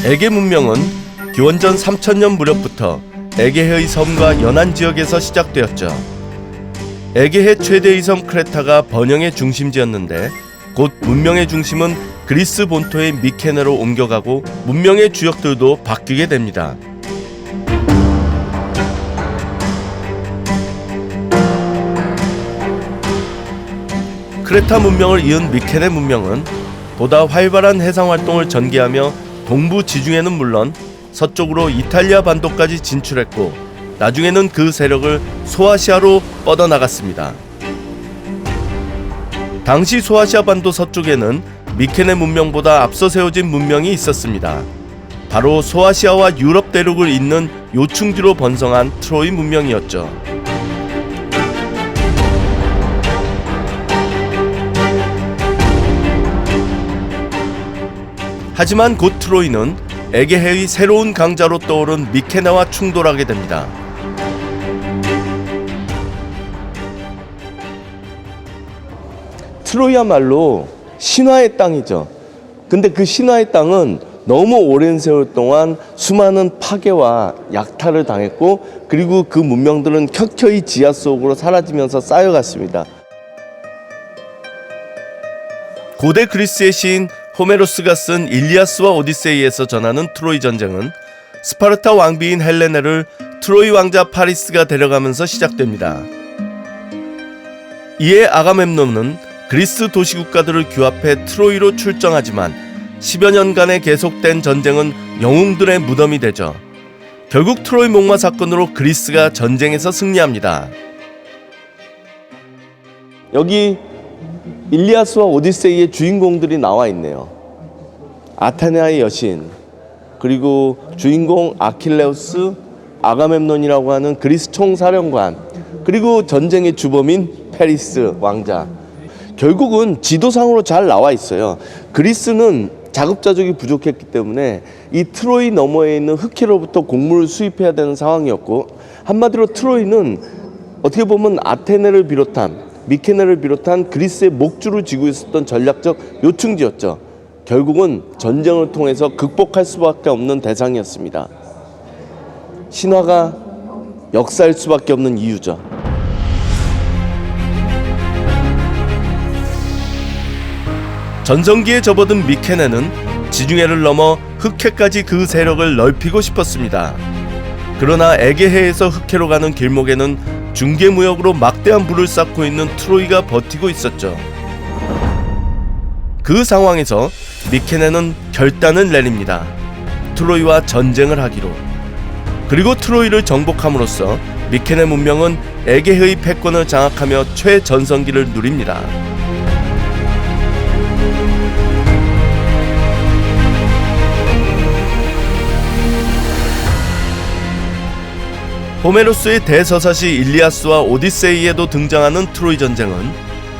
에게 문명은 기원전 3000년 무렵부터 에게해의 섬과 연안 지역에서 시작되었죠. 에게해 최대의 섬 크레타가 번영의 중심지였는데 곧 문명의 중심은 그리스 본토의 미케네로 옮겨가고 문명의 주역들도 바뀌게 됩니다. 크레타 문명을 이은 미케네 문명은 보다 활발한 해상 활동을 전개하며 동부 지중해는 물론 서쪽으로 이탈리아 반도까지 진출했고 나중에는 그 세력을 소아시아로 뻗어나갔습니다. 당시 소아시아 반도 서쪽에는 미케네 문명보다 앞서 세워진 문명이 있었습니다. 바로 소아시아와 유럽 대륙을 잇는 요충지로 번성한 트로이 문명이었죠. 하지만 곧 트로이는 에게해의 새로운 강자로 떠오른 미케네와 충돌하게 됩니다. 트로이야말로 신화의 땅이죠. 근데 그 신화의 땅은 너무 오랜 세월 동안 수많은 파괴와 약탈을 당했고 그리고 그 문명들은 켜켜이 지하 속으로 사라지면서 쌓여갔습니다. 고대 그리스의 시인 호메로스가 쓴 일리아스와 오디세이에서 전하는 트로이 전쟁은 스파르타 왕비인 헬레네를 트로이 왕자 파리스가 데려가면서 시작됩니다. 이에 아가멤논은 그리스 도시국가들을 규합해 트로이로 출정하지만 10여 년간의 계속된 전쟁은 영웅들의 무덤이 되죠. 결국 트로이 목마 사건으로 그리스가 전쟁에서 승리합니다. 여기 일리아스와 오디세이의 주인공들이 나와 있네요. 아테네아의 여신, 그리고 주인공 아킬레우스, 아가멤논이라고 하는 그리스 총사령관, 그리고 전쟁의 주범인 페리스 왕자. 결국은 지도상으로 잘 나와 있어요. 그리스는 자급자족이 부족했기 때문에 이 트로이 너머에 있는 흑해로부터 곡물을 수입해야 되는 상황이었고, 한마디로 트로이는 어떻게 보면 아테네를 비롯한 미케네를 비롯한 그리스의 목줄을 쥐고 있었던 전략적 요충지였죠. 결국은 전쟁을 통해서 극복할 수밖에 없는 대상이었습니다. 신화가 역사일 수밖에 없는 이유죠. 전성기에 접어든 미케네는 지중해를 넘어 흑해까지 그 세력을 넓히고 싶었습니다. 그러나 에게해에서 흑해로 가는 길목에는 중개무역으로 막대한 부를 쌓고 있는 트로이가 버티고 있었죠. 그 상황에서 미케네는 결단을 내립니다. 트로이와 전쟁을 하기로. 그리고 트로이를 정복함으로써 미케네 문명은 에게해의 패권을 장악하며 최전성기를 누립니다. 호메로스의 대서사시 일리아스와 오디세이에도 등장하는 트로이 전쟁은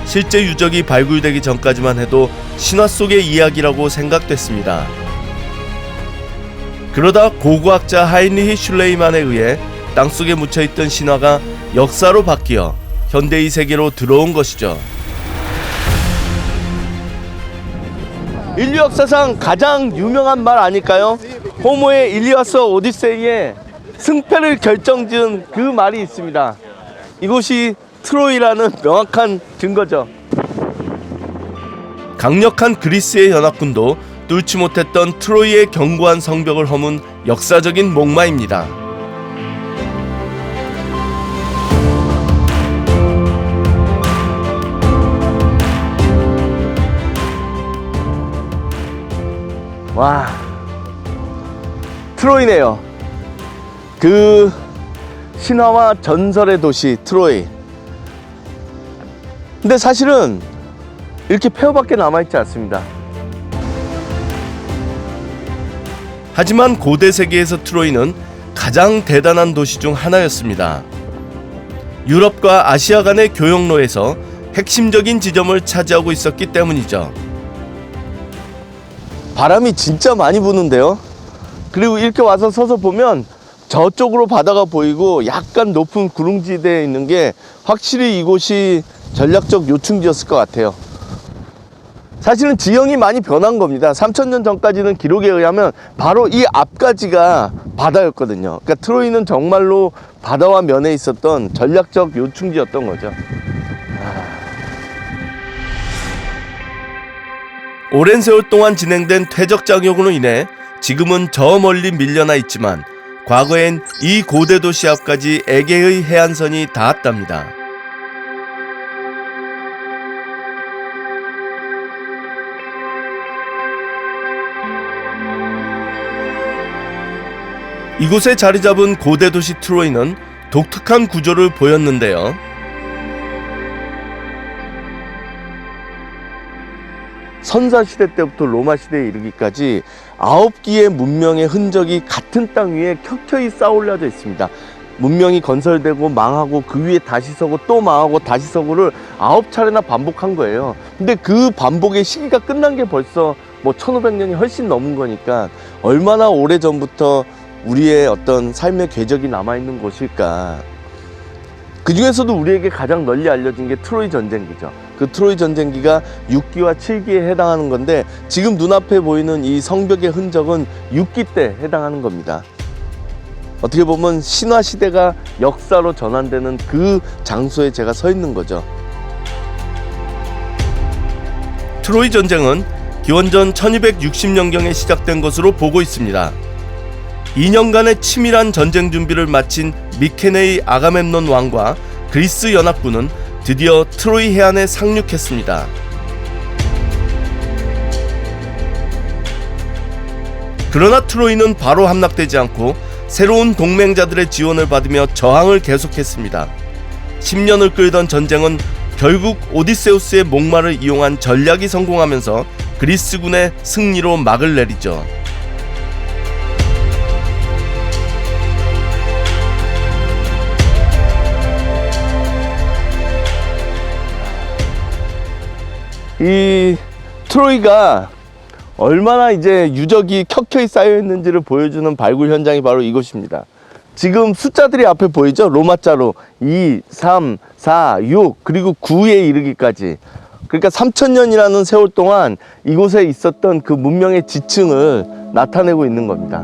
실제 유적이 발굴되기 전까지만 해도 신화 속의 이야기라고 생각됐습니다. 그러다 고고학자 하인리히 슐레이만에 의해 땅속에 묻혀있던 신화가 역사로 바뀌어 현대의 세계로 들어온 것이죠. 인류 역사상 가장 유명한 말 아닐까요? 호모의 일리아스와 오디세이에 승패를 결정지은 그 말이 있습니다. 이곳이 트로이라는 명확한 증거죠. 강력한 그리스의 연합군도 뚫지 못했던 트로이의 견고한 성벽을 허문 역사적인 목마입니다. 와, 트로이네요. 그 신화와 전설의 도시 트로이. 근데 사실은 이렇게 폐허밖에 남아있지 않습니다. 하지만 고대 세계에서 트로이는 가장 대단한 도시 중 하나였습니다. 유럽과 아시아 간의 교역로에서 핵심적인 지점을 차지하고 있었기 때문이죠. 바람이 진짜 많이 부는데요. 그리고 이렇게 와서 서서 보면 저쪽으로 바다가 보이고 약간 높은 구릉지대에 있는 게 확실히 이곳이 전략적 요충지였을 것 같아요. 사실은 지형이 많이 변한 겁니다. 3000년 전까지는 기록에 의하면 바로 이 앞까지가 바다였거든요. 그러니까 트로이는 정말로 바다와 면에 있었던 전략적 요충지였던 거죠. 오랜 세월 동안 진행된 퇴적작용으로 인해 지금은 저 멀리 밀려나 있지만 과거엔 이 고대 도시 앞까지 에게의 해안선이 닿았답니다. 이곳에 자리 잡은 고대 도시 트로이는 독특한 구조를 보였는데요. 선사시대 때부터 로마시대에 이르기까지 9기의 문명의 흔적이 같은 땅 위에 켜켜이 쌓아올려져 있습니다. 문명이 건설되고 망하고 그 위에 다시 서고 또 망하고 다시 서고를 9차례나 반복한 거예요. 근데 그 반복의 시기가 끝난 게 벌써 뭐 1500년이 훨씬 넘은 거니까 얼마나 오래전부터 우리의 어떤 삶의 궤적이 남아있는 곳일까. 그 중에서도 우리에게 가장 널리 알려진 게 트로이 전쟁기죠. 그 트로이 전쟁기가 6기와 7기에 해당하는 건데 지금 눈앞에 보이는 이 성벽의 흔적은 6기 때 해당하는 겁니다. 어떻게 보면 신화시대가 역사로 전환되는 그 장소에 제가 서 있는 거죠. 트로이 전쟁은 기원전 1260년경에 시작된 것으로 보고 있습니다. 2년간의 치밀한 전쟁 준비를 마친 미케네의 아가멤논 왕과 그리스 연합군은 드디어 트로이 해안에 상륙했습니다. 그러나 트로이는 바로 함락되지 않고 새로운 동맹자들의 지원을 받으며 저항을 계속했습니다. 10년을 끌던 전쟁은 결국 오디세우스의 목마를 이용한 전략이 성공하면서 그리스군의 승리로 막을 내리죠. 이 트로이가 얼마나 이제 유적이 켜켜이 쌓여 있는지를 보여주는 발굴 현장이 바로 이곳입니다. 지금 숫자들이 앞에 보이죠? 로마자로 2, 3, 4, 6 그리고 9에 이르기까지. 그러니까 3000년이라는 세월 동안 이곳에 있었던 그 문명의 지층을 나타내고 있는 겁니다.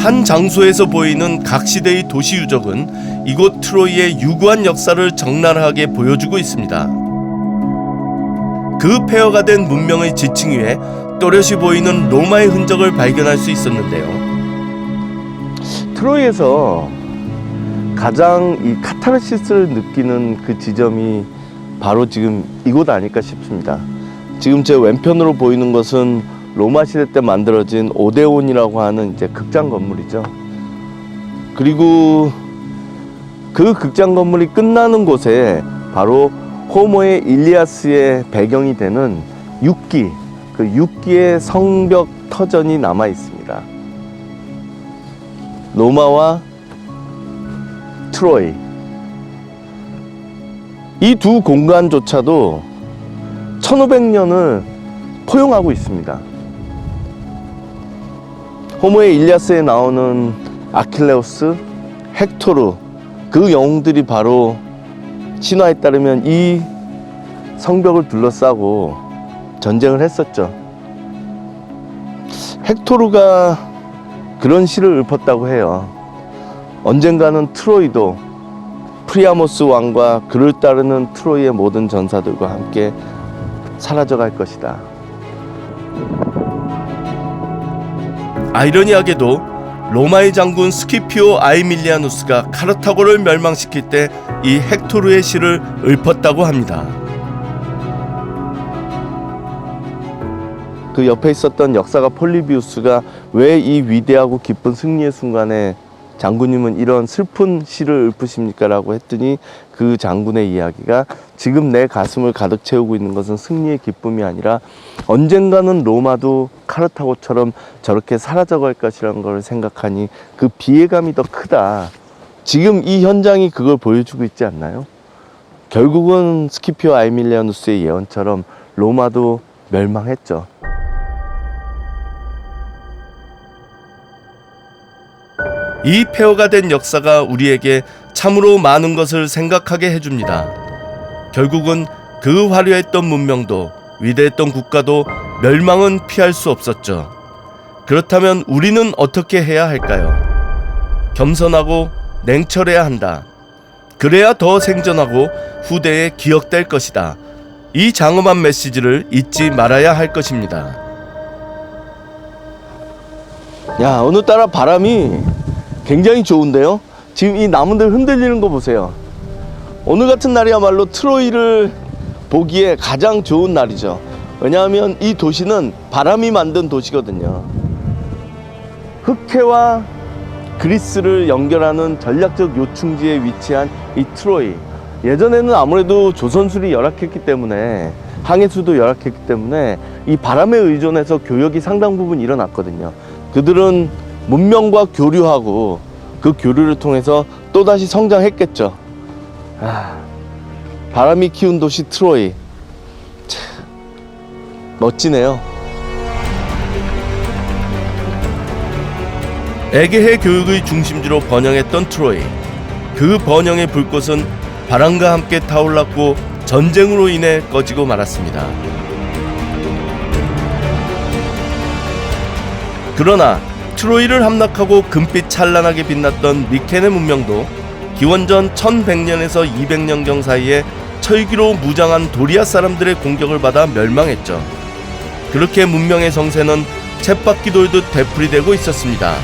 한 장소에서 보이는 각 시대의 도시 유적은 이곳 트로이의 유구한 역사를 적나라하게 보여주고 있습니다. 그 폐허가 된 문명의 지층 위에 또렷이 보이는 로마의 흔적을 발견할 수 있었는데요. 트로이에서 가장 이 카타르시스를 느끼는 그 지점이 바로 지금 이곳 아닐까 싶습니다. 지금 제 왼편으로 보이는 것은 로마 시대 때 만들어진 오데온이라고 하는 이제 극장 건물이죠. 그리고 그 극장 건물이 끝나는 곳에 바로 호모의 일리아스의 배경이 되는 6기, 그 6기의 성벽 터전이 남아 있습니다. 로마와 트로이. 이 두 공간조차도 1500년을 포용하고 있습니다. 호모의 일리아스에 나오는 아킬레우스, 헥토르, 그 영웅들이 바로 신화에 따르면 이 성벽을 둘러싸고 전쟁을 했었죠. 헥토르가 그런 시를 읊었다고 해요. 언젠가는 트로이도 프리아모스 왕과 그를 따르는 트로이의 모든 전사들과 함께 사라져갈 것이다. 아이러니하게도 로마의 장군 스키피오 아이밀리아누스가 카르타고를 멸망시킬 때 이 헥토르의 시를 읊었다고 합니다. 그 옆에 있었던 역사가 폴리비우스가 왜 이 위대하고 기쁜 승리의 순간에 장군님은 이런 슬픈 시를 읊으십니까? 라고 했더니 그 장군의 이야기가 지금 내 가슴을 가득 채우고 있는 것은 승리의 기쁨이 아니라 언젠가는 로마도 카르타고처럼 저렇게 사라져갈 것이라는 걸 생각하니 그 비애감이 더 크다. 지금 이 현장이 그걸 보여주고 있지 않나요? 결국은 스키피오 아이밀리아누스의 예언처럼 로마도 멸망했죠. 이 폐허가 된 역사가 우리에게 참으로 많은 것을 생각하게 해줍니다. 결국은 그 화려했던 문명도 위대했던 국가도 멸망은 피할 수 없었죠. 그렇다면 우리는 어떻게 해야 할까요? 겸손하고 냉철해야 한다. 그래야 더 생존하고 후대에 기억될 것이다. 이 장엄한 메시지를 잊지 말아야 할 것입니다. 야, 오늘따라 바람이 굉장히 좋은데요? 지금 이 나무들 흔들리는 거 보세요. 오늘 같은 날이야말로 트로이를 보기에 가장 좋은 날이죠. 왜냐하면 이 도시는 바람이 만든 도시거든요. 흑해와 그리스를 연결하는 전략적 요충지에 위치한 이 트로이. 예전에는 아무래도 조선술이 열악했기 때문에, 항해수도 열악했기 때문에 이 바람에 의존해서 교역이 상당 부분 일어났거든요. 그들은 문명과 교류하고 그 교류를 통해서 또다시 성장했겠죠. 바람이 키운 도시 트로이. 참 멋지네요. 에게해 교육의 중심지로 번영했던 트로이. 그 번영의 불꽃은 바람과 함께 타올랐고 전쟁으로 인해 꺼지고 말았습니다. 그러나 트로이를 함락하고 금빛 찬란하게 빛났던 미케네 문명도 기원전 1100년에서 200년경 사이에 철기로 무장한 도리아 사람들의 공격을 받아 멸망했죠. 그렇게 문명의 성세는 쳇바퀴 돌듯 되풀이되고 있었습니다.